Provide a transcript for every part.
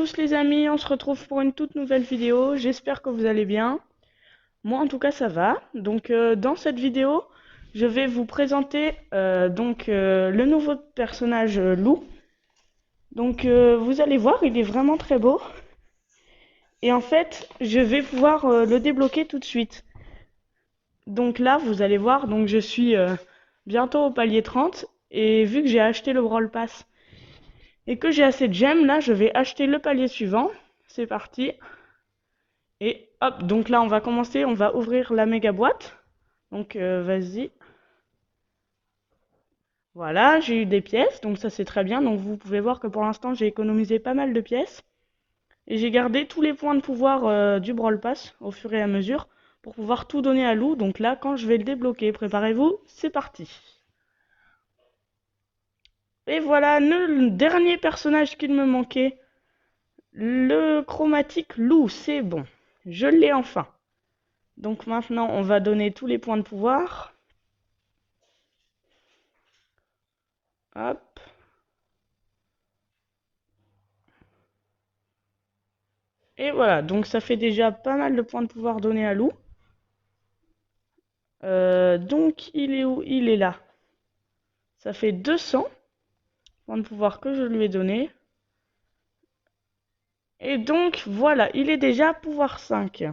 tous les amis, on se retrouve pour une toute nouvelle vidéo. J'espère que vous allez bien. Moi en tout cas ça va. Donc dans cette vidéo, je vais vous présenter le nouveau personnage Lou. Donc vous allez voir, il est vraiment très beau. Et en fait, je vais pouvoir le débloquer tout de suite. Donc là, vous allez voir, donc je suis bientôt au palier 30. Et vu que j'ai acheté le Brawl Pass et que j'ai assez de gemmes, là je vais acheter le palier suivant. C'est parti. Et hop, donc là on va commencer, on va ouvrir la méga boîte. Donc vas-y. Voilà, j'ai eu des pièces, donc ça c'est très bien. Donc vous pouvez voir que pour l'instant j'ai économisé pas mal de pièces. Et j'ai gardé tous les points de pouvoir du Brawl Pass au fur et à mesure pour pouvoir tout donner à Lou. Donc là quand je vais le débloquer, préparez-vous, c'est parti. Et voilà le dernier personnage qu'il me manquait. Le chromatique Lou, c'est bon. Je l'ai enfin. Donc maintenant on va donner tous les points de pouvoir. Hop. Et voilà, donc ça fait déjà pas mal de points de pouvoir donnés à Lou. Donc il est où? Il est là. Ça fait 200 points de pouvoir que je lui ai donné. Et donc voilà, il est déjà pouvoir 5.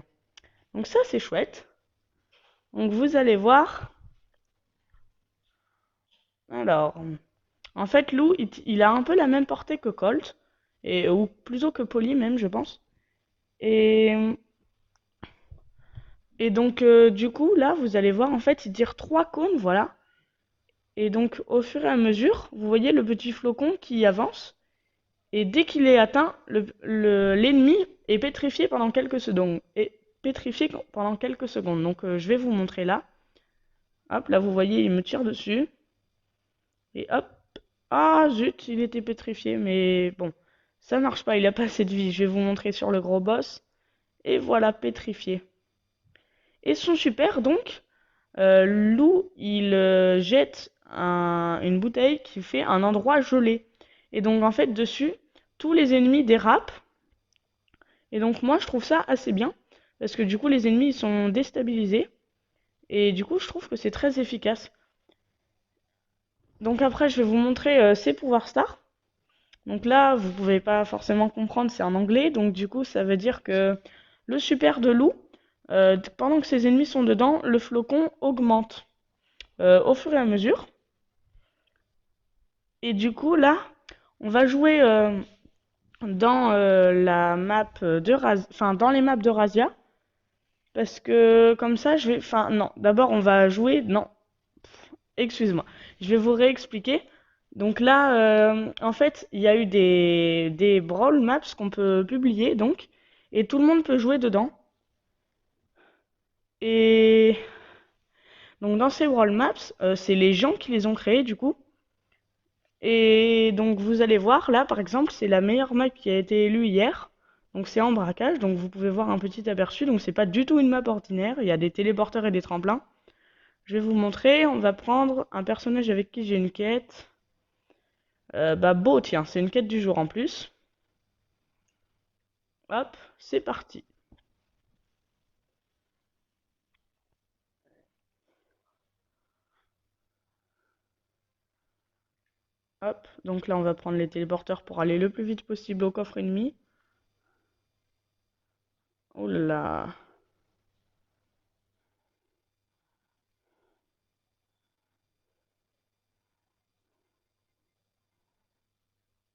Donc ça c'est chouette. Donc vous allez voir. Alors, en fait Lou, il a un peu la même portée que Colt. Ou plutôt que Polly même, je pense. Et, et donc du coup, là, vous allez voir, en fait, il tire 3 cônes, voilà. Et donc, au fur et à mesure, vous voyez le petit flocon qui avance. Et dès qu'il est atteint, l'ennemi est pétrifié pendant quelques secondes. Donc, je vais vous montrer là. Hop, là, vous voyez, il me tire dessus. Et hop. Ah, zut, il était pétrifié. Mais bon, ça marche pas, il a pas assez de vie. Je vais vous montrer sur le gros boss. Et voilà, pétrifié. Et son super, donc, Lou, il jette une bouteille qui fait un endroit gelé. Et donc, en fait, dessus, tous les ennemis dérapent. Et donc, moi, je trouve ça assez bien. Parce que du coup, les ennemis, ils sont déstabilisés. Et du coup, je trouve que c'est très efficace. Donc après, je vais vous montrer ses pouvoirs stars. Donc là, vous pouvez pas forcément comprendre, c'est en anglais. Donc du coup, ça veut dire que le super de Lou, pendant que ses ennemis sont dedans, le flocon augmente au fur et à mesure. Et du coup, là, on va jouer dans la map enfin dans les maps de Razia, parce que comme ça, enfin non, d'abord on va jouer, non, excuse-moi, je vais vous réexpliquer. Donc là, en fait, il y a eu des Brawl Maps qu'on peut publier, donc, et tout le monde peut jouer dedans. Et donc dans ces Brawl Maps, c'est les gens qui les ont créés du coup. Et donc vous allez voir, là par exemple, c'est la meilleure map qui a été élue hier. Donc c'est en braquage, donc vous pouvez voir un petit aperçu. Donc c'est pas du tout une map ordinaire, il y a des téléporteurs et des tremplins. Je vais vous montrer, on va prendre un personnage avec qui j'ai une quête. Bah Beau, tiens, c'est une quête du jour en plus. Hop, c'est parti. Hop, donc là on va prendre les téléporteurs pour aller le plus vite possible au coffre ennemi. Oh là là.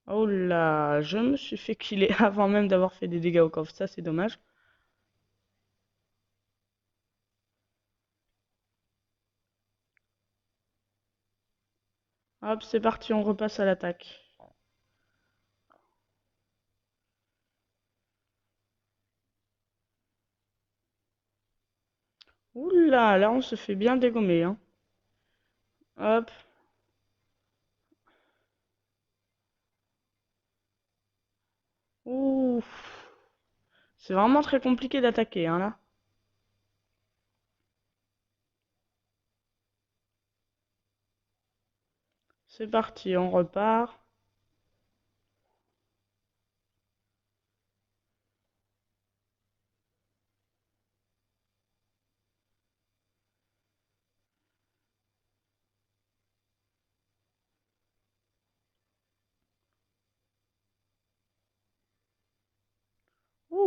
Oh là, je me suis fait killer avant même d'avoir fait des dégâts au coffre, ça c'est dommage. Hop, c'est parti, on repasse à l'attaque. Oula, là on se fait bien dégommer, hein. Hop. Ouh. C'est vraiment très compliqué d'attaquer, hein, là. C'est parti, on repart.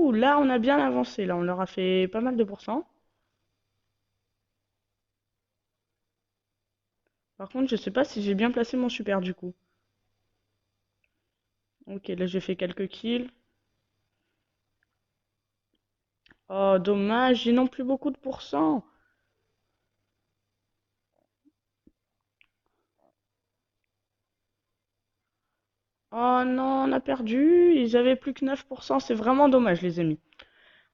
Ouh, là, on a bien avancé. Là, on leur a fait pas mal de pourcents. Par contre, je sais pas si j'ai bien placé mon super du coup. Ok, là, j'ai fait quelques kills. Oh, dommage, j'ai non plus beaucoup de pourcents. Oh non, on a perdu. Ils avaient plus que 9%. C'est vraiment dommage, les amis.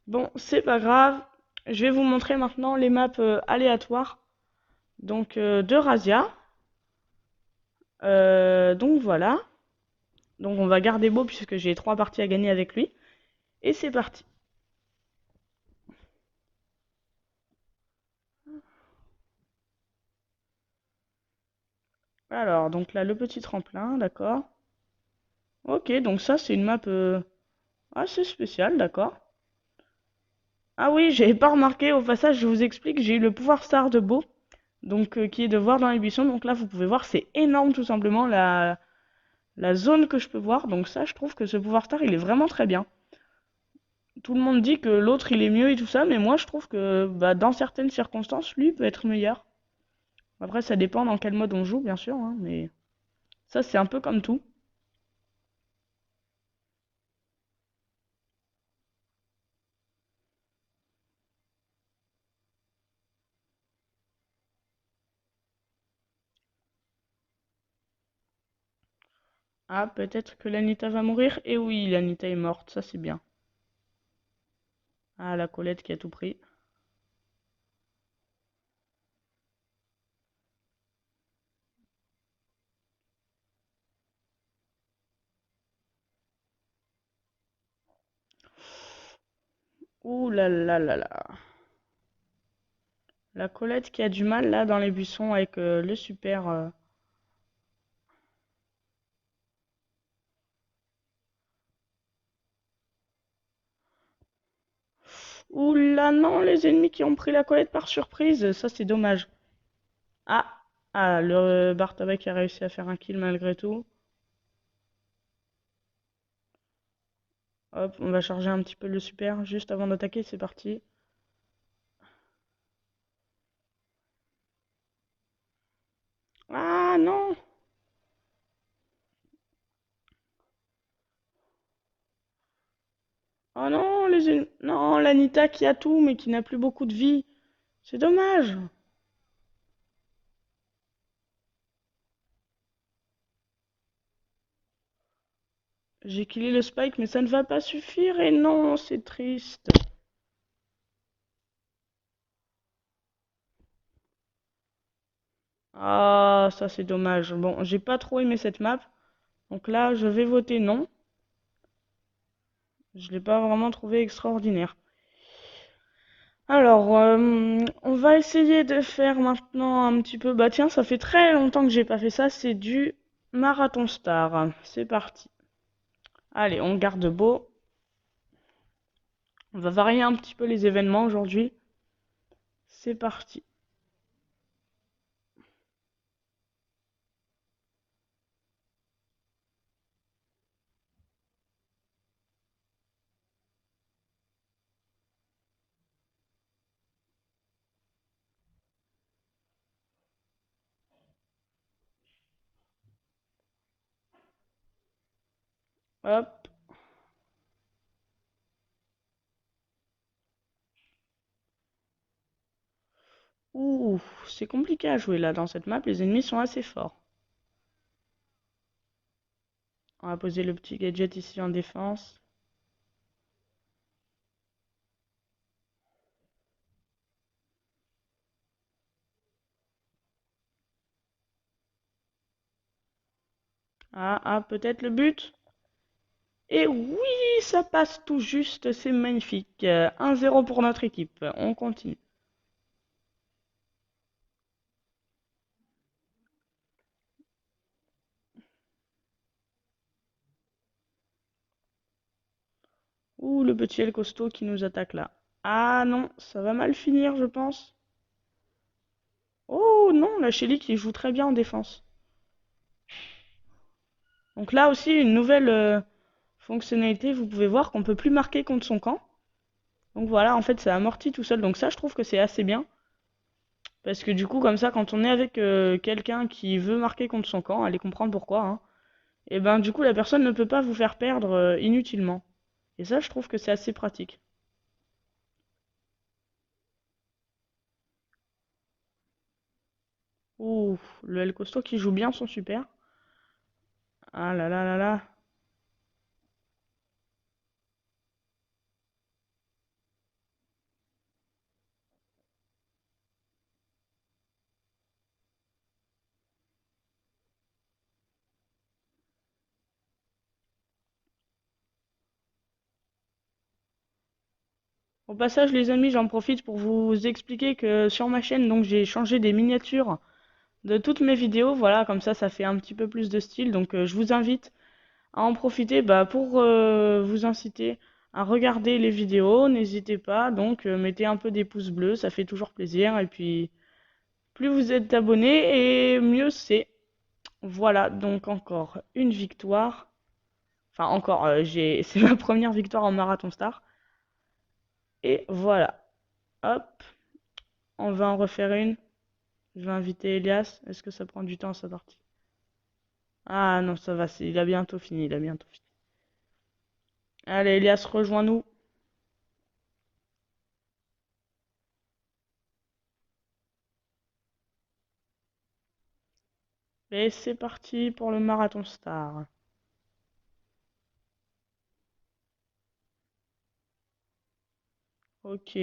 Bon, c'est pas grave. Je vais vous montrer maintenant les maps aléatoires. Donc, de Razia. Donc, voilà. Donc, on va garder Beau puisque j'ai 3 parties à gagner avec lui. Et c'est parti. Alors, donc là, le petit tremplin, d'accord. Ok, donc ça, c'est une map assez spéciale, d'accord. Ah oui, j'avais pas remarqué, au passage, je vous explique, j'ai eu le pouvoir star de Beau, donc qui est de voir dans les buissons. Donc là, vous pouvez voir, c'est énorme tout simplement la zone que je peux voir. Donc ça, je trouve que ce pouvoir star, il est vraiment très bien. Tout le monde dit que l'autre, il est mieux et tout ça, mais moi, je trouve que bah, dans certaines circonstances, lui peut être meilleur. Après, ça dépend dans quel mode on joue, bien sûr, hein, mais ça, c'est un peu comme tout. Ah, peut-être que l'Anita va mourir. Et oui, l'Anita est morte, ça c'est bien. Ah, la Colette qui a tout pris. Ouh là là là là. La Colette qui a du mal là dans les buissons avec le super. Ouh là non, les ennemis qui ont pris la Colette par surprise, ça c'est dommage. Ah, ah, le Bartavek a réussi à faire un kill malgré tout. Hop, on va charger un petit peu le super juste avant d'attaquer, c'est parti. Ah non! Oh non, non, l'Anita qui a tout mais qui n'a plus beaucoup de vie. C'est dommage. J'ai killé le Spike, mais ça ne va pas suffire. Et non, c'est triste. Ah, ça c'est dommage. Bon, j'ai pas trop aimé cette map. Donc là, je vais voter non. Je l'ai pas vraiment trouvé extraordinaire. Alors, on va essayer de faire maintenant un petit peu... Bah tiens, ça fait très longtemps que j'ai pas fait ça. C'est du Marathon Star. C'est parti. Allez, on garde beau. On va varier un petit peu les événements aujourd'hui. C'est parti. Hop. Ouh, c'est compliqué à jouer là dans cette map. Les ennemis sont assez forts. On va poser le petit gadget ici en défense. Ah, ah, peut-être le but. Et oui, ça passe tout juste, c'est magnifique. 1-0 pour notre équipe. On continue. Ouh, le petit El Costaud qui nous attaque là. Ah non, ça va mal finir, je pense. Oh non, la Shelly qui joue très bien en défense. Donc là aussi, une nouvelle fonctionnalité. Vous pouvez voir qu'on peut plus marquer contre son camp. Donc voilà, en fait, ça amortit tout seul. Donc ça, je trouve que c'est assez bien. Parce que du coup, comme ça, quand on est avec quelqu'un qui veut marquer contre son camp, allez comprendre pourquoi, hein, et ben du coup, la personne ne peut pas vous faire perdre inutilement. Et ça, je trouve que c'est assez pratique. Ouh, le El Costo qui joue bien son super. Ah là là là là. Au passage, les amis, j'en profite pour vous expliquer que sur ma chaîne, donc j'ai changé des miniatures de toutes mes vidéos. Voilà, comme ça fait un petit peu plus de style. Donc je vous invite à en profiter bah, pour vous inciter à regarder les vidéos. N'hésitez pas, donc mettez un peu des pouces bleus, ça fait toujours plaisir. Et puis, plus vous êtes abonnés, et mieux c'est. Voilà, donc encore une victoire. Enfin, encore, c'est ma première victoire en Marathon Star. Et voilà, hop, on va en refaire une. Je vais inviter Elias. Est-ce que ça prend du temps sa partie? Ah non, ça va, il a bientôt fini, il a bientôt fini. Allez, Elias, rejoins-nous. Et c'est parti pour le Marathon Star. Ok,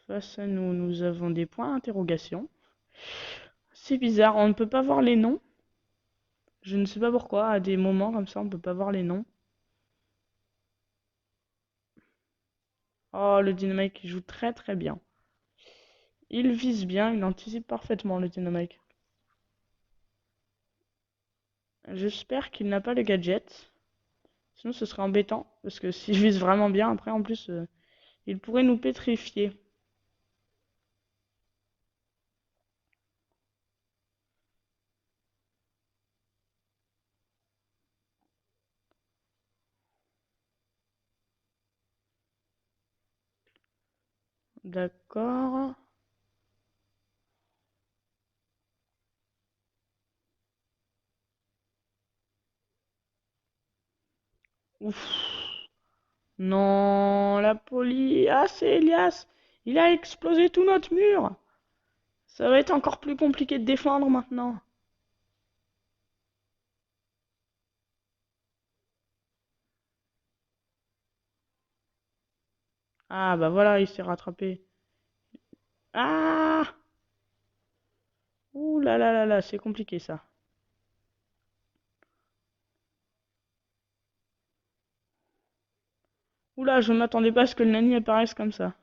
face à nous, nous avons des points d'interrogation. C'est bizarre, on ne peut pas voir les noms. Je ne sais pas pourquoi, à des moments comme ça, on ne peut pas voir les noms. Oh, le Dynamite qui joue très très bien. Il vise bien, il anticipe parfaitement le Dynamite. J'espère qu'il n'a pas le gadget. Sinon, ce serait embêtant. Parce que s'il vise vraiment bien, après, en plus, il pourrait nous pétrifier. D'accord. Ouf. Non, la police. Ah, c'est Elias. Il a explosé tout notre mur. Ça va être encore plus compliqué de défendre maintenant. Ah, bah voilà, il s'est rattrapé. Ah! Ouh là là là là, c'est compliqué ça. Ouh là, je m'attendais pas à ce que le nani apparaisse comme ça.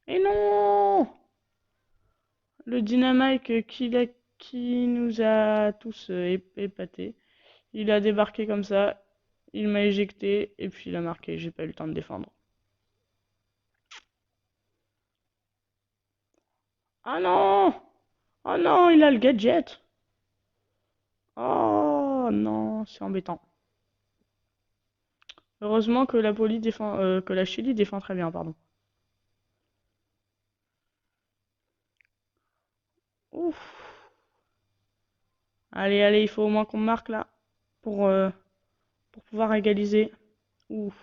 Et non! Le dynamite qui nous a tous épatés. Il a débarqué comme ça, il m'a éjecté et puis il a marqué. J'ai pas eu le temps de défendre. Ah non! Oh non, il a le gadget! Oh non, c'est embêtant. Heureusement que la Poli défend, que la Chili défend très bien, pardon. Ouf. Allez, allez, il faut au moins qu'on marque là pour, euh, pour pouvoir égaliser. Ouf.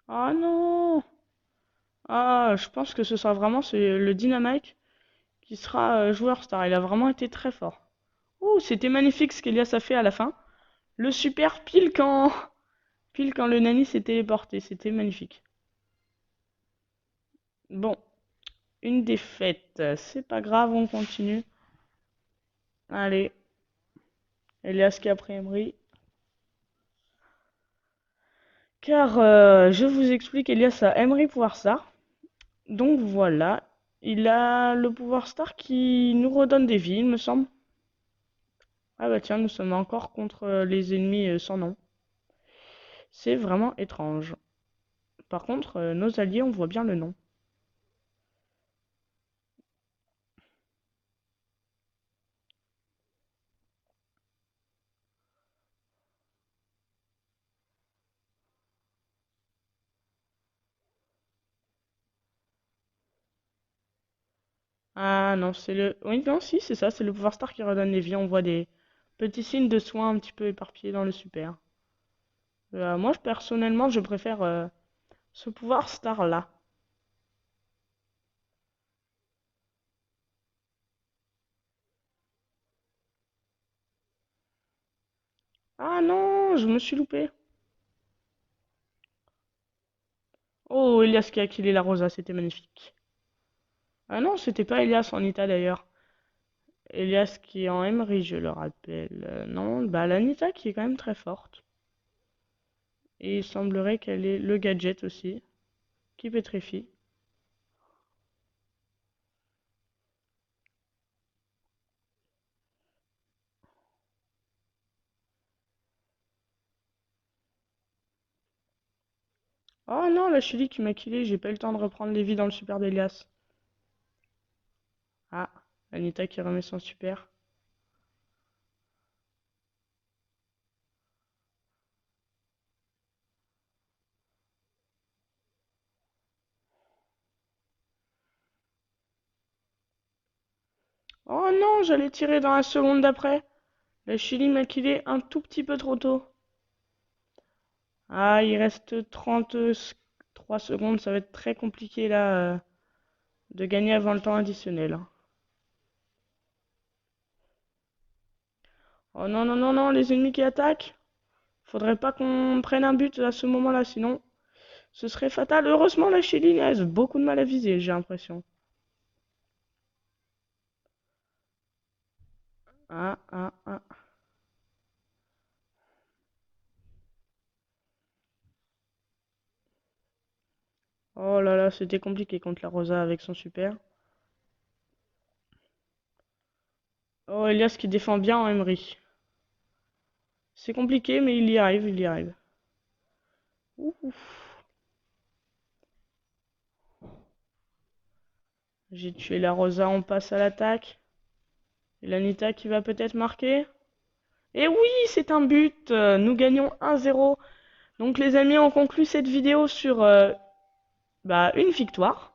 Ah non! Ah, je pense que ce sera vraiment le Dynamite qui sera joueur star. Il a vraiment été très fort. Ouh, c'était magnifique ce qu'Elias a fait à la fin. Le super pile quand le Nani s'est téléporté. C'était magnifique. Bon, une défaite. C'est pas grave, on continue. Allez, Elias qui a pris Emery. Car je vous explique, Elias a Emery pouvoir star. Donc voilà, il a le pouvoir star qui nous redonne des vies, il me semble. Ah bah tiens, nous sommes encore contre les ennemis sans nom. C'est vraiment étrange. Par contre, nos alliés, on voit bien le nom. Ah non, c'est le... Oui, non, si, c'est ça, c'est le pouvoir star qui redonne les vies. On voit des petits signes de soins un petit peu éparpillés dans le super. Moi, personnellement, je préfère ce pouvoir star-là. Ah non, je me suis loupé. Oh, Elias qui a killé la Rosa, c'était magnifique. Ah non, c'était pas Elias en Nita d'ailleurs. Elias qui est en Emery, je le rappelle. Non, bah la Nita qui est quand même très forte. Et il semblerait qu'elle ait le gadget aussi, qui pétrifie. Oh non, la Chili qui m'a killé, j'ai pas eu le temps de reprendre les vies dans le super d'Elias. Ah, Anita qui remet son super. Oh non, j'allais tirer dans la seconde d'après. La Chili m'a killé un tout petit peu trop tôt. Ah, il reste 33 secondes, ça va être très compliqué là de gagner avant le temps additionnel. Oh non, non, non, non, les ennemis qui attaquent. Faudrait pas qu'on prenne un but à ce moment-là, sinon ce serait fatal. Heureusement, la Chili laisse beaucoup de mal à viser, j'ai l'impression. Ah, ah, ah. Oh là là, c'était compliqué contre la Rosa avec son super. Oh, Elias qui défend bien en Emery. C'est compliqué, mais il y arrive, il y arrive. Ouf. J'ai tué la Rosa, on passe à l'attaque. Et l'Anita qui va peut-être marquer. Et oui, c'est un but. Nous gagnons 1-0. Donc les amis, on conclut cette vidéo sur une victoire.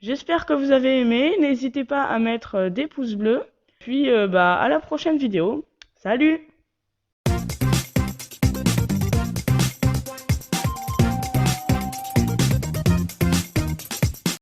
J'espère que vous avez aimé. N'hésitez pas à mettre des pouces bleus. Puis à la prochaine vidéo. Salut!